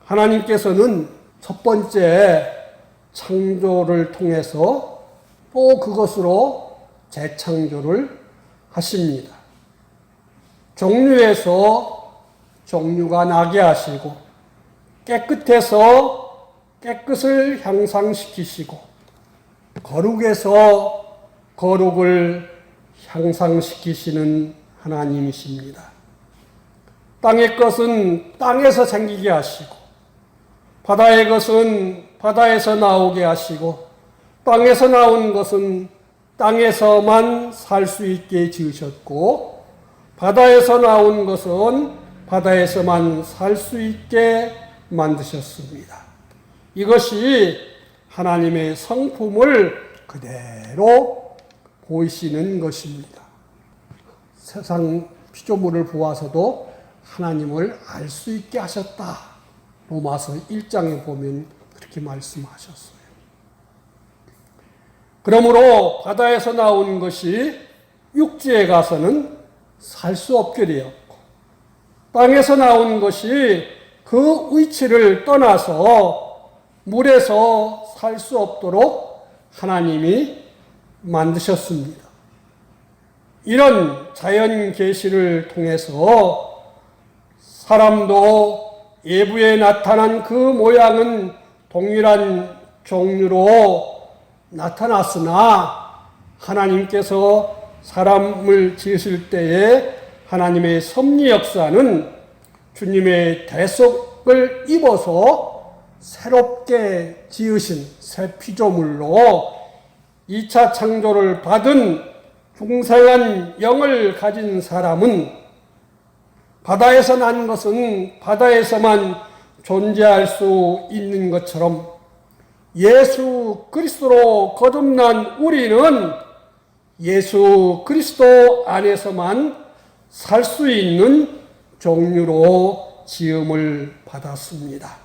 하나님께서는 첫 번째 창조를 통해서 또 그것으로 재창조를 하십니다. 종류에서 종류가 나게 하시고 깨끗해서 깨끗을 향상시키시고 거룩에서 거룩을 향상시키시는 하나님이십니다. 땅의 것은 땅에서 생기게 하시고 바다의 것은 바다에서 나오게 하시고 땅에서 나온 것은 땅에서만 살 수 있게 지으셨고 바다에서 나온 것은 바다에서만 살 수 있게 만드셨습니다. 이것이 하나님의 성품을 그대로 보이시는 것입니다. 세상 피조물을 보아서도 하나님을 알 수 있게 하셨다. 로마서 1장에 보면 그렇게 말씀하셨어요. 그러므로 바다에서 나온 것이 육지에 가서는 살 수 없게 되었고 땅에서 나온 것이 그 위치를 떠나서 물에서 살 수 없도록 하나님이 만드셨습니다. 이런 자연 계시를 통해서 사람도 예부에 나타난 그 모양은 동일한 종류로 나타났으나 하나님께서 사람을 지으실 때에 하나님의 섭리 역사는 주님의 대속을 입어서 새롭게 지으신 새 피조물로 2차 창조를 받은 중생한 영을 가진 사람은 바다에서 난 것은 바다에서만 존재할 수 있는 것처럼 예수 그리스도로 거듭난 우리는 예수 그리스도 안에서만 살 수 있는 종류로 지음을 받았습니다.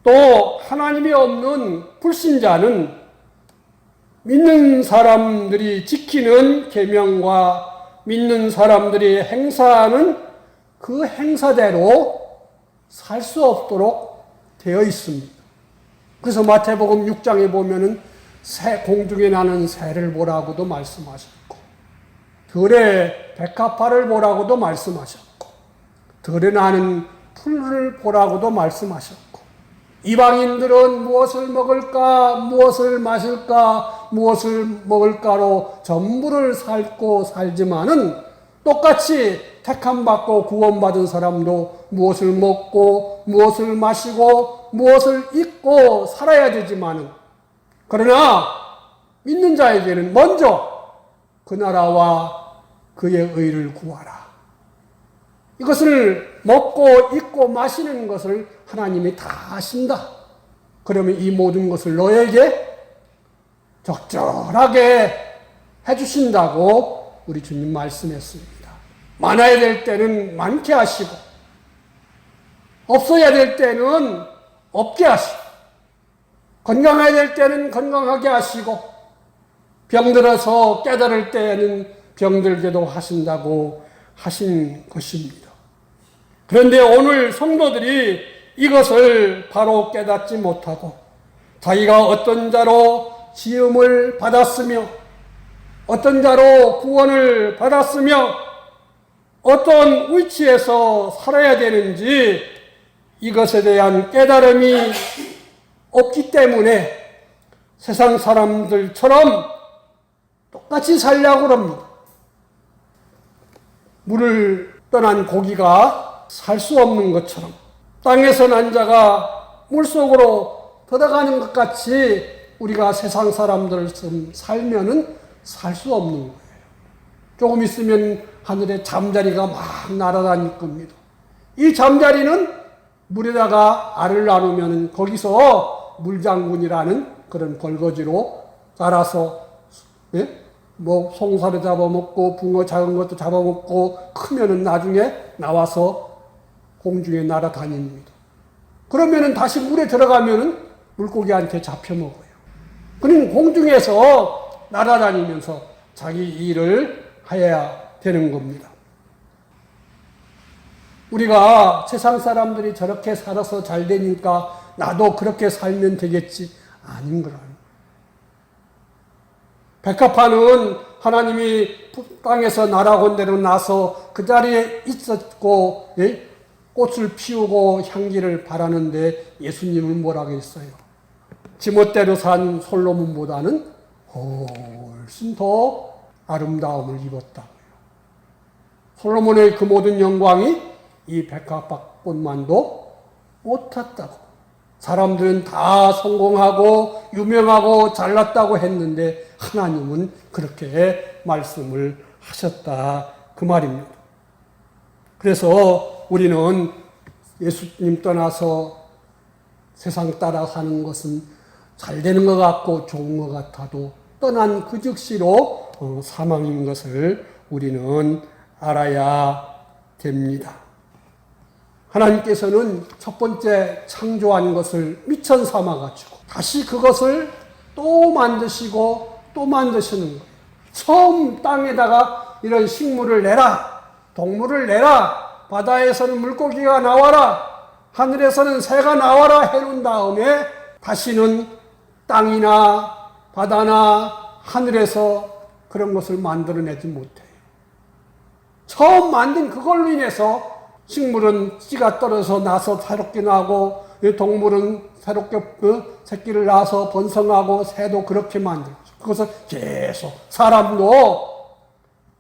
또 하나님이 없는 불신자는 믿는 사람들이 지키는 계명과 믿는 사람들이 행사하는 그 행사대로 살 수 없도록 되어 있습니다. 그래서 마태복음 6장에 보면은 공중에 나는 새를 보라고도 말씀하셨고 들의 백합화를 보라고도 말씀하셨고 들에 나는 풀을 보라고도 말씀하셨고 이방인들은 무엇을 먹을까 무엇을 마실까 무엇을 먹을까로 전부를 살고 살지만은 똑같이 택함받고 구원받은 사람도 무엇을 먹고 무엇을 마시고 무엇을 입고 살아야 되지만은 그러나 믿는 자에게는 먼저 그 나라와 그의 의를 구하라. 이것을 먹고 입고 마시는 것을 하나님이 다 하신다. 그러면 이 모든 것을 너에게 적절하게 해주신다고 우리 주님 말씀했습니다. 많아야 될 때는 많게 하시고 없어야 될 때는 없게 하시고 건강해야 될 때는 건강하게 하시고 병들어서 깨달을 때에는 병들게도 하신다고 하신 것입니다. 그런데 오늘 성도들이 이것을 바로 깨닫지 못하고 자기가 어떤 자로 지음을 받았으며 어떤 자로 구원을 받았으며 어떤 위치에서 살아야 되는지 이것에 대한 깨달음이 없기 때문에 세상 사람들처럼 똑같이 살려고 합니다. 물을 떠난 고기가 살 수 없는 것처럼 땅에서 난 자가 물속으로 들어가는 것 같이 우리가 세상 사람들처럼 살면은 살 수 없는 거예요. 조금 있으면 하늘에 잠자리가 막 날아다닐 겁니다. 이 잠자리는 물에다가 알을 나누면 거기서 물장군이라는 그런 벌거지로 자라서 뭐 송사를 잡아먹고 붕어 작은 것도 잡아먹고 크면은 나중에 나와서 공중에 날아다닙니다. 그러면은 다시 물에 들어가면은 물고기한테 잡혀 먹어요. 그는 공중에서 날아다니면서 자기 일을 해야 되는 겁니다. 우리가 세상 사람들이 저렇게 살아서 잘 되니까 나도 그렇게 살면 되겠지. 아닌 거라. 백합화는 하나님이 땅에서 나라곤대로 나서 그 자리에 있었고, 예? 꽃을 피우고 향기를 바라는데 예수님은 뭐라고 했어요? 지멋대로 산 솔로몬보다는 훨씬 더 아름다움을 입었다고요. 솔로몬의 그 모든 영광이 이 백합꽃만도 못했다고. 사람들은 다 성공하고 유명하고 잘났다고 했는데 하나님은 그렇게 말씀을 하셨다 그 말입니다. 그래서 우리는 예수님 떠나서 세상 따라 사는 것은 잘 되는 것 같고 좋은 것 같아도 떠난 그 즉시로 사망인 것을 우리는 알아야 됩니다. 하나님께서는 첫 번째 창조한 것을 미천 삼아가지고 다시 그것을 또 만드시고 또 만드시는 거예요. 처음 땅에다가 이런 식물을 내라, 동물을 내라, 바다에서는 물고기가 나와라, 하늘에서는 새가 나와라 해놓은 다음에 다시는 땅이나 바다나 하늘에서 그런 것을 만들어내지 못해요. 처음 만든 그걸로 인해서 식물은 씨가 떨어져 나서 새롭게 나고 동물은 새롭게 새끼를 낳아서 번성하고 새도 그렇게 만들죠. 그것을 계속 사람도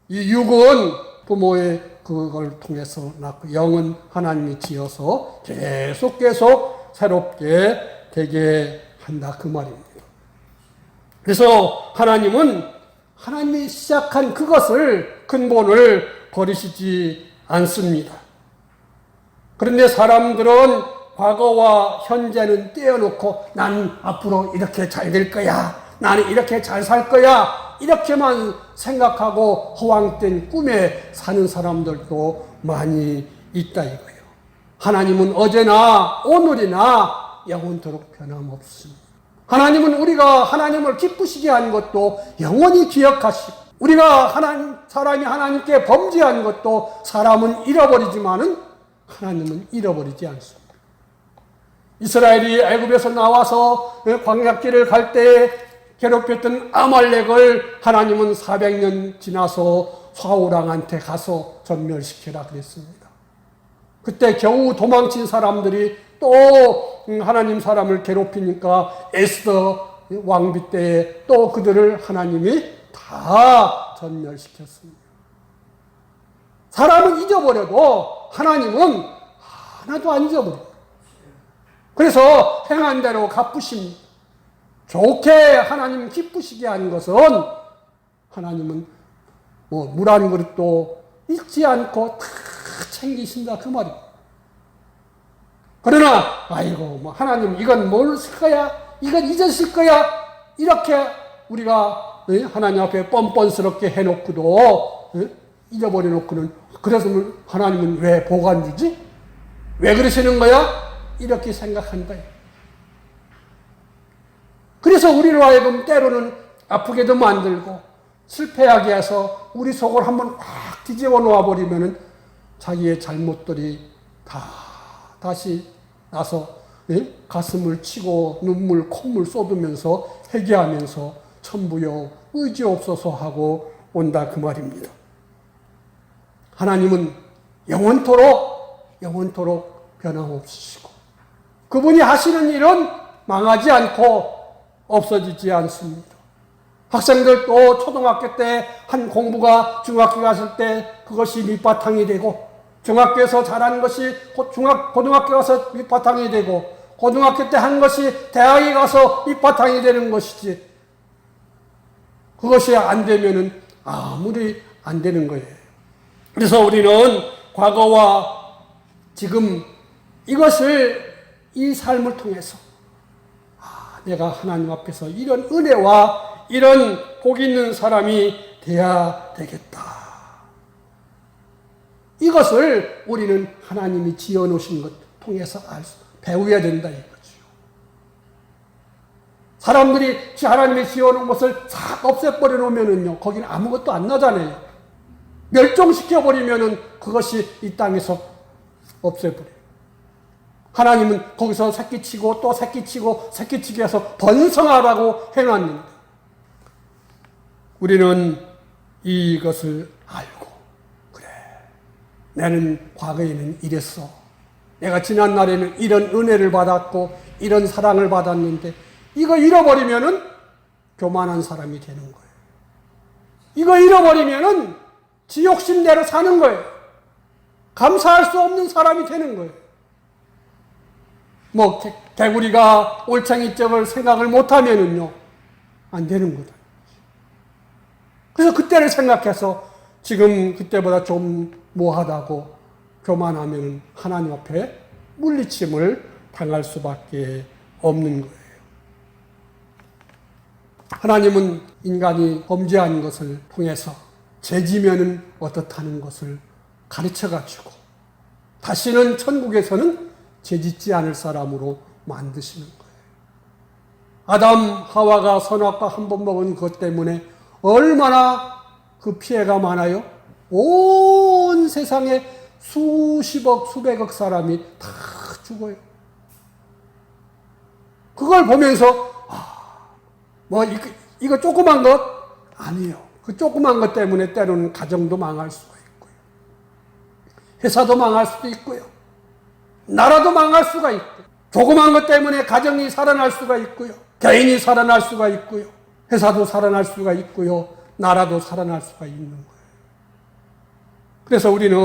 이 육은 부모의 그걸 통해서 낳고 영은 하나님이 지어서 계속 새롭게 되게 한다 그 말입니다. 그래서 하나님이 시작한 그것을 근본을 버리시지 않습니다. 그런데 사람들은 과거와 현재는 떼어놓고 나는 앞으로 이렇게 잘 될 거야, 나는 이렇게 잘 살 거야, 이렇게만 생각하고 허황된 꿈에 사는 사람들도 많이 있다 이거예요. 하나님은 어제나 오늘이나 영원토록 변함없습니다. 하나님은 우리가 하나님을 기쁘시게 한 것도 영원히 기억하시고, 우리가 사람이 하나님께 범죄한 것도 사람은 잃어버리지만은 하나님은 잃어버리지 않습니다. 이스라엘이 애굽에서 나와서 광야길을 갈 때 괴롭혔던 아말렉을 하나님은 400년 지나서 사울왕한테 가서 전멸시키라 그랬습니다. 그때 겨우 도망친 사람들이 또 하나님 사람을 괴롭히니까 에스더 왕비 때에 또 그들을 하나님이 다 전멸시켰습니다. 사람은 잊어버려도 하나님은 하나도 안 잊어버립니다. 그래서 행한 대로 갚으십니다. 좋게 하나님 기쁘시게 한 것은 하나님은 물 한 그릇도 잊지 않고 다 챙기신다 그 말입니다. 그러나 아이고 하나님 이건 뭘 쓸 거야? 이건 잊으실 거야? 이렇게 우리가 하나님 앞에 뻔뻔스럽게 해놓고도 잊어버려 놓고는 그래서 하나님은 왜 복 안 주지? 왜 그러시는 거야? 이렇게 생각한 거예요. 그래서 우리로 하여금 때로는 아프게도 만들고 실패하게 해서 우리 속을 한번 확 뒤집어 놓아버리면은 자기의 잘못들이 다시 나서 가슴을 치고 눈물, 콧물 쏟으면서 회개하면서 천부여 의지 없어서 하고 온다 그 말입니다. 하나님은 영원토록 변함없으시고 그분이 하시는 일은 망하지 않고 없어지지 않습니다. 학생들도 초등학교 때 한 공부가 중학교 갔을 때 그것이 밑바탕이 되고 중학교에서 잘하는 것이 고등학교 가서 밑바탕이 되고 고등학교 때 한 것이 대학에 가서 밑바탕이 되는 것이지 그것이 안 되면은 아무리 안 되는 거예요. 그래서 우리는 과거와 지금 이 삶을 통해서 내가 하나님 앞에서 이런 은혜와 이런 복 있는 사람이 돼야 되겠다. 이것을 우리는 하나님이 지어놓으신 것 통해서 배워야 된다 이거죠. 사람들이 하나님이 지어놓은 것을 싹 없애버려 놓으면은요, 거기는 아무것도 안 나잖아요. 멸종시켜버리면은 그것이 이 땅에서 없애버려요. 하나님은 거기서 새끼치고 또 새끼치고 새끼치기 해서 번성하라고 해놨는데 우리는 이것을 알고 그래 나는 과거에는 이랬어. 내가 지난 날에는 이런 은혜를 받았고 이런 사랑을 받았는데 이거 잃어버리면은 교만한 사람이 되는 거예요. 이거 잃어버리면은 지 욕심대로 사는 거예요. 감사할 수 없는 사람이 되는 거예요. 뭐 개구리가 올챙이 쪽을 생각을 못하면은요 안 되는 거다. 그래서 그때를 생각해서 지금 그때보다 좀 뭐하다고 교만하면 하나님 앞에 물리침을 당할 수밖에 없는 거예요. 하나님은 인간이 범죄한 것을 통해서 죄지면은 어떻다는 것을 가르쳐가지고 다시는 천국에서는 죄짓지 않을 사람으로 만드시는 거예요. 아담, 하와가 선악과 한 번 먹은 것 때문에 얼마나 그 피해가 많아요? 온 세상에 수십억, 수백억 사람이 다 죽어요. 그걸 보면서 이거 조그만 것 아니에요. 그 조그만 것 때문에 때로는 가정도 망할 수가 있고요. 회사도 망할 수도 있고요. 나라도 망할 수가 있고 조그만 것 때문에 가정이 살아날 수가 있고요. 개인이 살아날 수가 있고요. 회사도 살아날 수가 있고요. 나라도 살아날 수가 있는 거예요. 그래서 우리는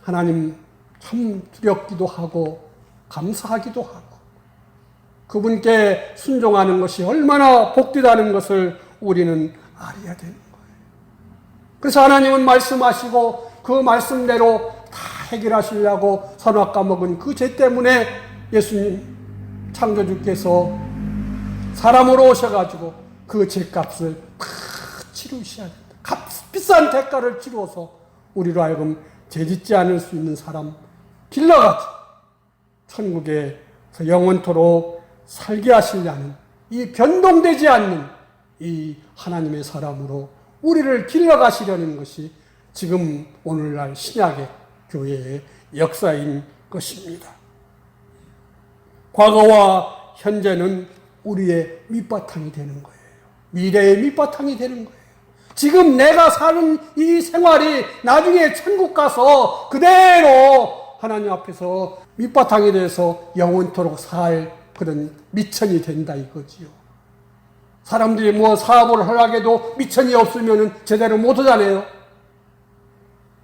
하나님 참 두렵기도 하고 감사하기도 하고 그분께 순종하는 것이 얼마나 복되다는 것을 우리는 알아야 되는 거예요. 그래서 하나님은 말씀하시고 그 말씀대로 다 해결하시려고 선악과 먹은 그 죄 때문에 예수님 창조주께서 사람으로 오셔가지고 그 죄값을 다 치르셔야 된다. 비싼 대가를 치루어서 우리로 하여금 죄짓지 않을 수 있는 사람 길러가지고 천국에서 영원토록 살게 하시려는 이 변동되지 않는 이 하나님의 사람으로 우리를 길러가시려는 것이 지금 오늘날 신약의 교회의 역사인 것입니다. 과거와 현재는 우리의 밑바탕이 되는 거예요. 미래의 밑바탕이 되는 거예요. 지금 내가 사는 이 생활이 나중에 천국 가서 그대로 하나님 앞에서 밑바탕이 돼서 영원토록 살 그런 미천이 된다 이거지요. 사람들이 뭐 사업을 하려고 미천이 없으면 제대로 못 하잖아요.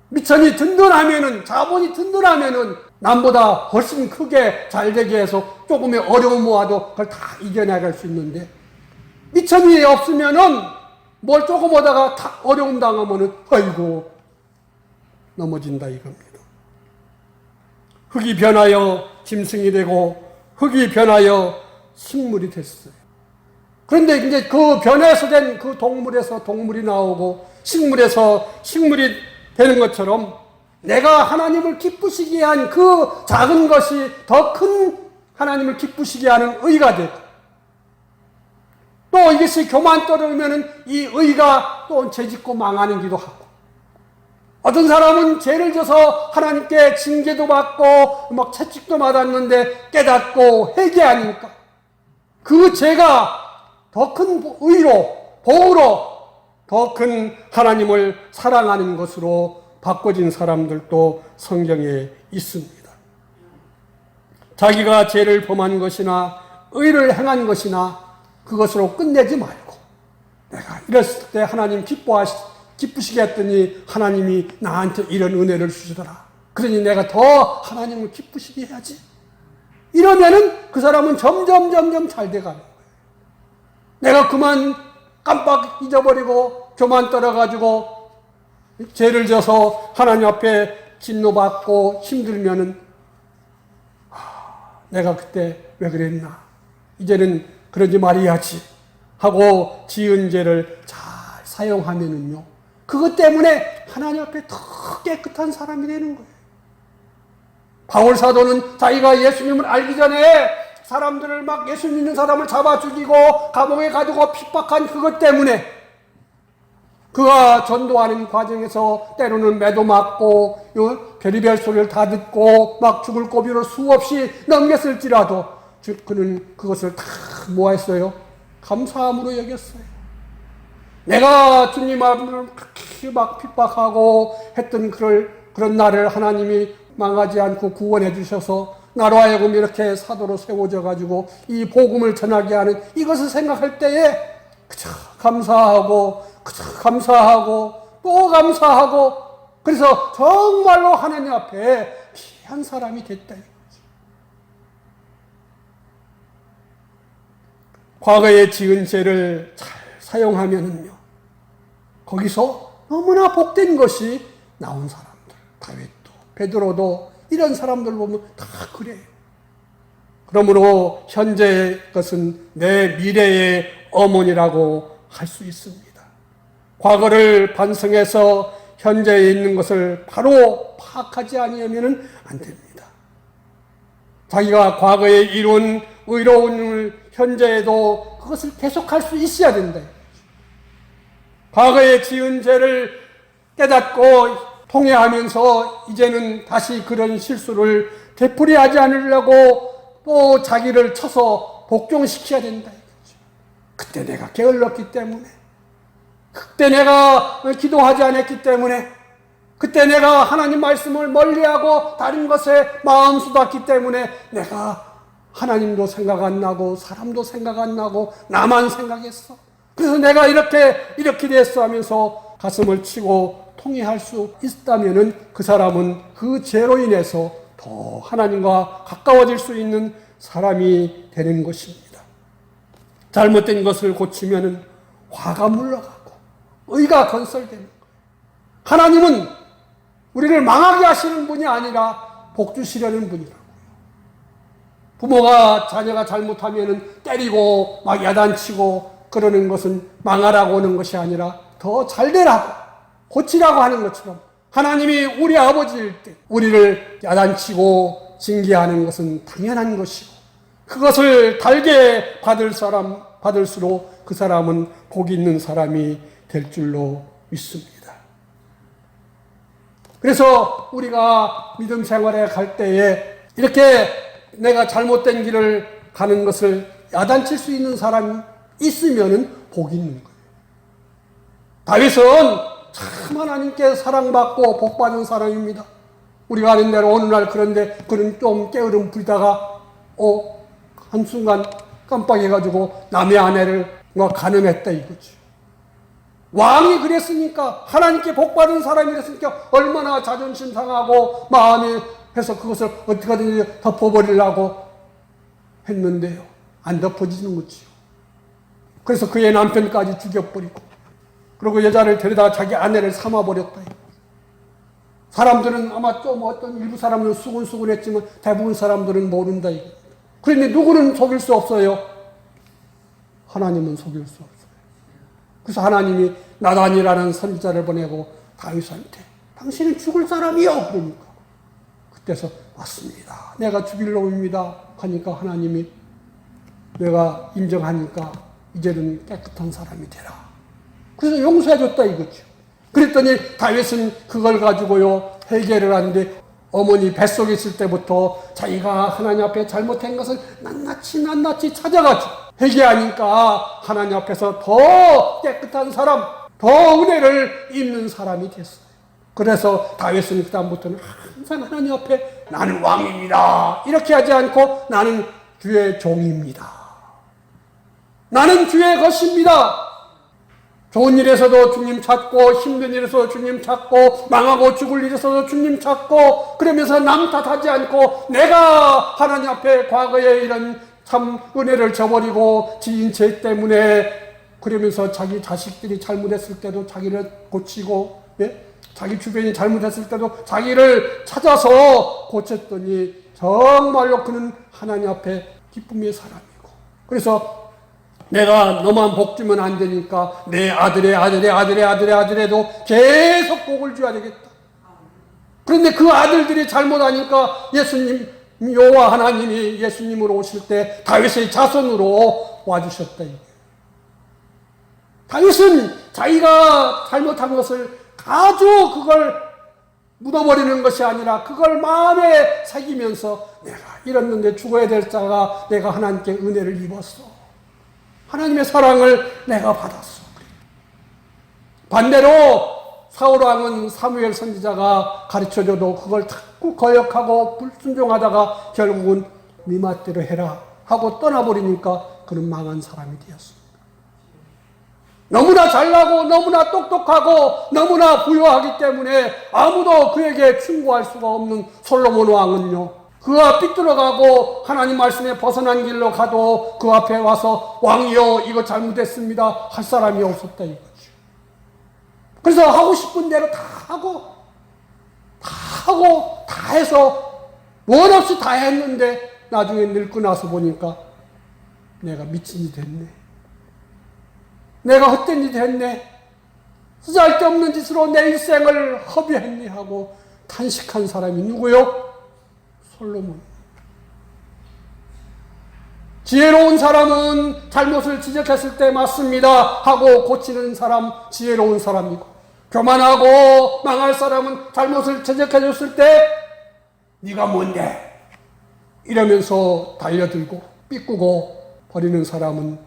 미천이 든든하면은, 자본이 든든하면은 남보다 훨씬 크게 잘 되게 해서 조금의 어려움 모아도 그걸 다 이겨나갈 수 있는데 미천이 없으면은 뭘 조금 하다가 다 어려움 당하면은 아이고 넘어진다 이겁니다. 흙이 변하여 짐승이 되고 흙이 변하여 식물이 됐어요. 그런데 이제 그 변해서 된 그 동물에서 동물이 나오고 식물에서 식물이 되는 것처럼 내가 하나님을 기쁘시게 한 그 작은 것이 더 큰 하나님을 기쁘시게 하는 의가 되고 또 이것이 교만 떨어지면은 이 의가 또 죄짓고 망하는 기도 하고 어떤 사람은 죄를 져서 하나님께 징계도 받고 막 채찍도 맞았는데 깨닫고 회개하니까 그 죄가 더 큰 의로 보호로 더 큰 하나님을 사랑하는 것으로 바꿔진 사람들도 성경에 있습니다. 자기가 죄를 범한 것이나 의를 행한 것이나 그것으로 끝내지 말고 내가 이랬을 때 하나님 기쁘시게 했더니 하나님이 나한테 이런 은혜를 주시더라. 그러니 내가 더 하나님을 기쁘시게 해야지. 이러면은 그 사람은 점점 잘 돼가는 거예요. 내가 그만 깜빡 잊어버리고 교만 떨어가지고 죄를 져서 하나님 앞에 진노받고 힘들면은 내가 그때 왜 그랬나 이제는 그러지 말아야지 하고 지은 죄를 잘 사용하면은요 그것 때문에 하나님 앞에 더 깨끗한 사람이 되는 거예요. 바울 사도는 자기가 예수님을 알기 전에 사람들을 막 예수 믿는 사람을 잡아 죽이고 감옥에 가두고 핍박한 그것 때문에 그가 전도하는 과정에서 때로는 매도 맞고 별의별 소리를 다 듣고 막 죽을 고비로 수없이 넘겼을지라도 그는 그것을 다 뭐했어요? 감사함으로 여겼어요. 내가 주님 앞을 그렇게 막 핍박하고 했던 그런 나를 하나님이 망하지 않고 구원해 주셔서 나로 하여금 이렇게 사도로 세워져 가지고 이 복음을 전하게 하는 이것을 생각할 때에 그저 감사하고 또 감사하고 그래서 정말로 하나님 앞에 귀한 사람이 됐다. 과거에 지은 죄를 잘 사용하면은요, 거기서 너무나 복된 것이 나온 사람들, 다윗도 베드로도 이런 사람들 보면 다 그래요. 그러므로 현재의 것은 내 미래의 어머니라고 할 수 있습니다. 과거를 반성해서 현재에 있는 것을 바로 파악하지 아니하면 안 됩니다. 자기가 과거에 이룬 의로운 현재에도 그것을 계속할 수 있어야 된다. 과거에 지은 죄를 깨닫고 통회하면서 이제는 다시 그런 실수를 되풀이하지 않으려고 또 자기를 쳐서 복종시켜야 된다. 그때 내가 게을렀기 때문에, 그때 내가 기도하지 않았기 때문에, 그때 내가 하나님 말씀을 멀리하고 다른 것에 마음 쏟았기 때문에 내가 하나님도 생각 안 나고 사람도 생각 안 나고 나만 생각했어. 그래서 내가 이렇게 됐어 하면서 가슴을 치고 통회할 수 있다면은 그 사람은 그 죄로 인해서 더 하나님과 가까워질 수 있는 사람이 되는 것입니다. 잘못된 것을 고치면은 화가 물러가고 의가 건설되는 거예요. 하나님은 우리를 망하게 하시는 분이 아니라 복 주시려는 분이라고요. 부모가 자녀가 잘못하면은 때리고 막 야단치고 그러는 것은 망하라고 하는 것이 아니라 더 잘되라고 고치라고 하는 것처럼 하나님이 우리 아버지일 때 우리를 야단치고 징계하는 것은 당연한 것이고 그것을 달게 받을수록 그 사람은 복 있는 사람이 될 줄로 믿습니다. 그래서 우리가 믿음 생활에 갈 때에 이렇게 내가 잘못된 길을 가는 것을 야단칠 수 있는 사람이 있으면은 복이 있는 거예요. 다윗은 참 하나님께 사랑받고 복받은 사람입니다. 우리가 아는 대로 어느 날 그런데 그는 좀 게으름 부리다가 한순간 깜빡해가지고 남의 아내를 간음했다 이거죠. 왕이 그랬으니까 하나님께 복받은 사람이 그랬으니까 얼마나 자존심 상하고 마음이 해서 그것을 어떻게든 덮어버리려고 했는데요. 안 덮어지는 거지요. 그래서 그의 남편까지 죽여버리고 그리고 여자를 데려다 자기 아내를 삼아버렸다. 사람들은 아마 좀 어떤 일부 사람들은 수군수군했지만 대부분 사람들은 모른다. 그런데 누구는 속일 수 없어요. 하나님은 속일 수 없어요. 그래서 하나님이 나단이라는 선지자를 보내고 다윗한테 당신은 죽을 사람이요. 그러니까 그때서 맞습니다. 내가 죽일 놈입니다. 하니까 하나님이 내가 인정하니까 이제는 깨끗한 사람이 되라. 그래서 용서해줬다 이거죠. 그랬더니 다윗은 그걸 가지고요 해결을 하는데 어머니 뱃속에 있을 때부터 자기가 하나님 앞에 잘못한 것을 낱낱이 찾아가지고 회개하니까 하나님 앞에서 더 깨끗한 사람, 더 은혜를 입는 사람이 됐어요. 그래서 다윗은 그다음부터는 항상 하나님 앞에 나는 왕입니다. 이렇게 하지 않고 나는 주의 종입니다. 나는 주의 것입니다. 좋은 일에서도 주님 찾고 힘든 일에서도 주님 찾고 망하고 죽을 일에서도 주님 찾고 그러면서 남 탓하지 않고 내가 하나님 앞에 과거에 이런 참 은혜를 저버리고 지은 죄 때문에 그러면서 자기 자식들이 잘못했을 때도 자기를 고치고 자기 주변이 잘못했을 때도 자기를 찾아서 고쳤더니 정말로 그는 하나님 앞에 기쁨의 사람이고 그래서 내가 너만 복 주면 안 되니까 내 아들에도 계속 복을 줘야 되겠다. 그런데 그 아들들이 잘못하니까 예수님 여호와 하나님이 예수님으로 오실 때 다윗의 자손으로 와주셨다. 다윗은 자기가 잘못한 것을 아주 그걸 묻어버리는 것이 아니라 그걸 마음에 새기면서 내가 이랬는데 죽어야 될 자가 내가 하나님께 은혜를 입었어. 하나님의 사랑을 내가 받았어. 반대로 사울왕은 사무엘 선지자가 가르쳐줘도 그걸 자꾸 거역하고 불순종하다가 결국은 네 맛대로 해라 하고 떠나버리니까 그는 망한 사람이 되었습니다. 너무나 잘나고 너무나 똑똑하고 너무나 부유하기 때문에 아무도 그에게 충고할 수가 없는 솔로몬 왕은요, 그가 삐뚤어가고 하나님 말씀에 벗어난 길로 가도 그 앞에 와서 왕이여 이거 잘못했습니다 할 사람이 없었다 이거죠. 그래서 하고 싶은 대로 다 하고 다 해서 원 없이 다 했는데 나중에 늙고 나서 보니까 내가 미친 짓 했네, 내가 헛된 짓 했네, 쓰잘데없는 짓으로 내 일생을 허비했네 하고 탄식한 사람이 누구요? 솔로몬. 지혜로운 사람은 잘못을 지적했을 때 맞습니다 하고 고치는 사람 지혜로운 사람이고, 교만하고 망할 사람은 잘못을 지적해줬을 때 네가 뭔데 이러면서 달려들고 삐꾸고 버리는 사람은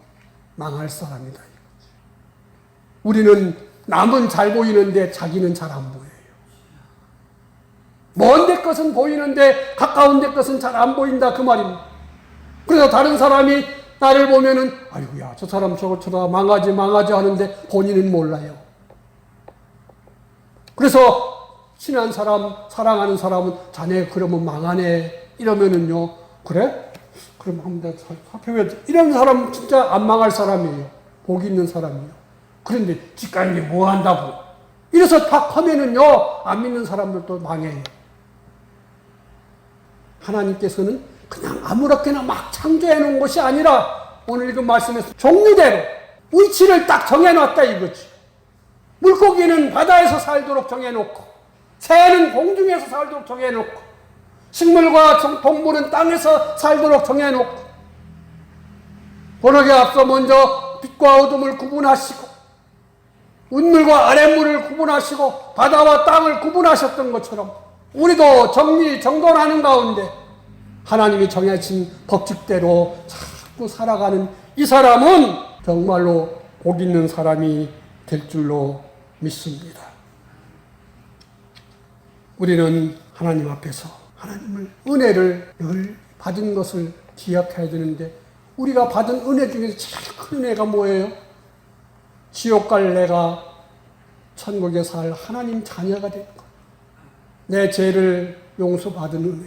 망할 사람이다. 우리는 남은 잘 보이는데 자기는 잘 안 보여요. 먼 데 것은 보이는데 가까운 데 것은 잘 안 보인다 그 말입니다. 그래서 다른 사람이 나를 보면은 아이고야 저 사람 저거 쳐다 망하지 하는데 본인은 몰라요. 그래서 친한 사람, 사랑하는 사람은 자네 그러면 망하네 이러면은요, 그래? 그럼 한번 내가 살펴봐야지. 이런 사람 진짜 안 망할 사람이에요. 복 있는 사람이에요. 그런데 집가는 게 뭐 한다고 이래서 팍 하면은요 안 믿는 사람들도 망해요. 하나님께서는 그냥 아무렇게나 막 창조해 놓은 것이 아니라 오늘 읽은 말씀에서 종류대로 위치를 딱 정해놨다 이거지. 물고기는 바다에서 살도록 정해놓고, 새는 공중에서 살도록 정해놓고, 식물과 동물은 땅에서 살도록 정해놓고, 번역에 앞서 먼저 빛과 어둠을 구분하시고 운물과 아랫물을 구분하시고 바다와 땅을 구분하셨던 것처럼 우리도 정돈하는 가운데 하나님이 정해진 법칙대로 자꾸 살아가는 이 사람은 정말로 복 있는 사람이 될 줄로 믿습니다. 우리는 하나님 앞에서 하나님을 은혜를 늘 받은 것을 기억해야 되는데, 우리가 받은 은혜 중에서 제일 큰 은혜가 뭐예요? 지옥 갈 내가 천국에 살 하나님 자녀가 된 것. 내 죄를 용서받은 은혜,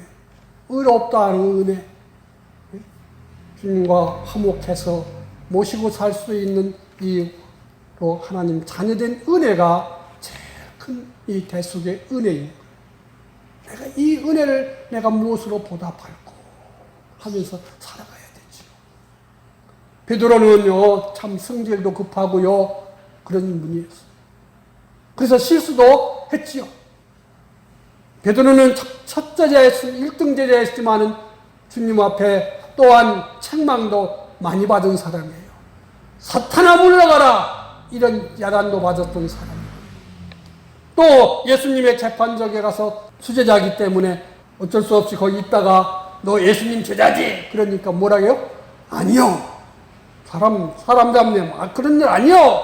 의롭다 하는 은혜, 주님과 화목해서 모시고 살 수 있는 이 하나님 자녀된 은혜가 제일 큰 이 대속의 은혜입니다. 내가 이 은혜를 내가 무엇으로 보답할까 하면서 살아가야 되죠. 베드로는요 참 성질도 급하고요 그런 분이었어요. 그래서 실수도 했지요. 베드로는 첫 제자였으면 1등 제자였지만은 주님 앞에 또한 책망도 많이 받은 사람이에요. 사탄아 물러가라 이런 야단도 받았던 사람이에요. 또 예수님의 재판석에 가서 수제자이기 때문에 어쩔 수 없이 거기 있다가 너 예수님 제자지 그러니까 뭐라 해요? 아니요 사람 잡네 그런 일 아니요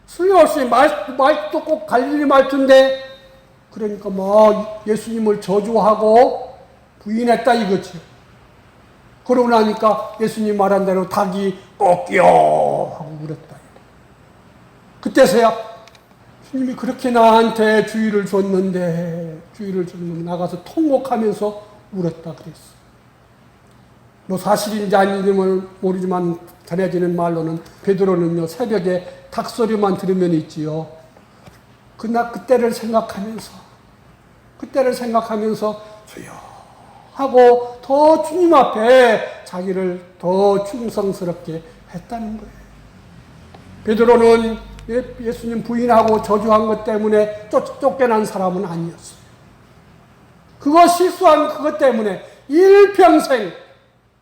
틀림없이 말도 꼭 갈릴리 말투인데 그러니까 막 예수님을 저주하고 부인했다 이거지. 그러고 나니까 예수님 말한 대로 닭이 꺾여 하고 울었다. 그때서야 주님이 그렇게 나한테 주의를 줬는데 나가서 통곡하면서 울었다 그랬어. 뭐 사실인지 아닌지는 모르지만 전해지는 말로는 베드로는요 새벽에 닭소리만 들으면 있지요. 그때를 생각하면서 주여 하고 더 주님 앞에 자기를 더 충성스럽게 했다는 거예요. 베드로는 예수님 부인하고 저주한 것 때문에 쫓겨난 사람은 아니었어요. 그거 실수한 그것 때문에 일평생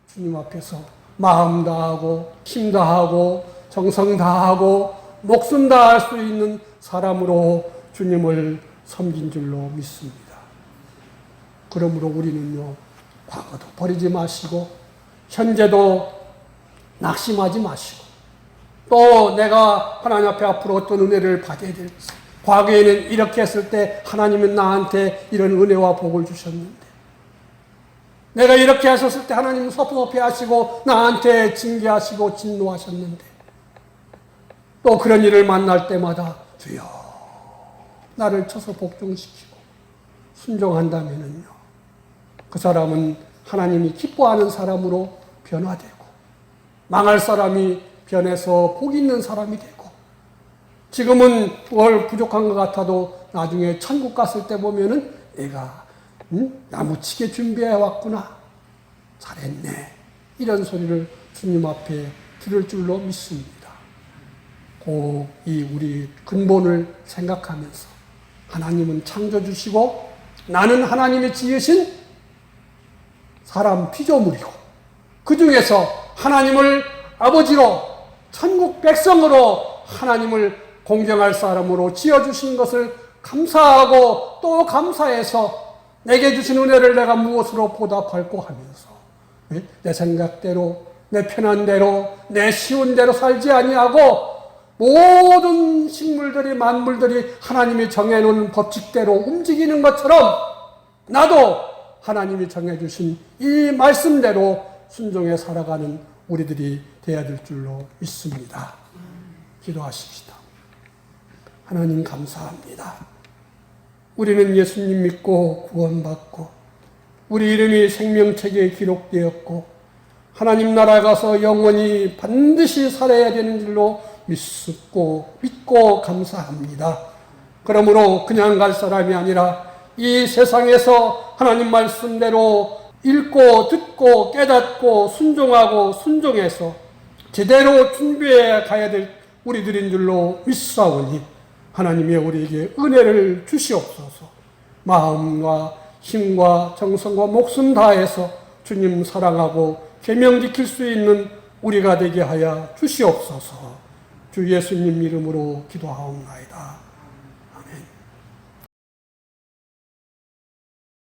주님 앞에서 마음 다하고 힘 다하고 정성 다하고 목숨 다할 수 있는 사람으로 주님을 섬긴 줄로 믿습니다. 그러므로 우리는요, 과거도 버리지 마시고 현재도 낙심하지 마시고 또 내가 하나님 앞에 앞으로 어떤 은혜를 받아야 될지, 과거에는 이렇게 했을 때 하나님은 나한테 이런 은혜와 복을 주셨는데, 내가 이렇게 하셨을 때 하나님은 섭섭해 하시고 나한테 징계하시고 진노하셨는데, 또 그런 일을 만날 때마다 주여 나를 쳐서 복종시키고 순종한다면은요, 그 사람은 하나님이 기뻐하는 사람으로 변화되고 망할 사람이 변해서 복 있는 사람이 되고, 지금은 뭘 부족한 것 같아도 나중에 천국 갔을 때 보면은 내가 야무지게 준비해 왔구나, 잘했네, 이런 소리를 주님 앞에 들을 줄로 믿습니다. 꼭 이 우리 근본을 생각하면서 하나님은 창조주시고 나는 하나님이 지으신 사람 피조물이고, 그 중에서 하나님을 아버지로 천국 백성으로 하나님을 공경할 사람으로 지어주신 것을 감사하고 또 감사해서 내게 주신 은혜를 내가 무엇으로 보답할고 하면서 내 생각대로, 내 편한 대로, 내 쉬운 대로 살지 아니하고 모든 식물들이, 만물들이 하나님이 정해놓은 법칙대로 움직이는 것처럼 나도 하나님이 정해주신 이 말씀대로 순종해 살아가는 우리들이 되어야 될 줄로 믿습니다. 기도하십시다. 하나님 감사합니다. 우리는 예수님 믿고 구원받고 우리 이름이 생명책에 기록되었고 하나님 나라에 가서 영원히 반드시 살아야 되는 줄로 믿고 감사합니다. 그러므로 그냥 갈 사람이 아니라 이 세상에서 하나님 말씀대로 읽고 듣고 깨닫고 순종하고 순종해서 제대로 준비해 가야 될 우리들인 줄로 믿사오니 하나님의 우리에게 은혜를 주시옵소서. 마음과 힘과 정성과 목숨 다해서 주님 사랑하고 계명 지킬 수 있는 우리가 되게 하여 주시옵소서. 주 예수님 이름으로 기도하옵나이다.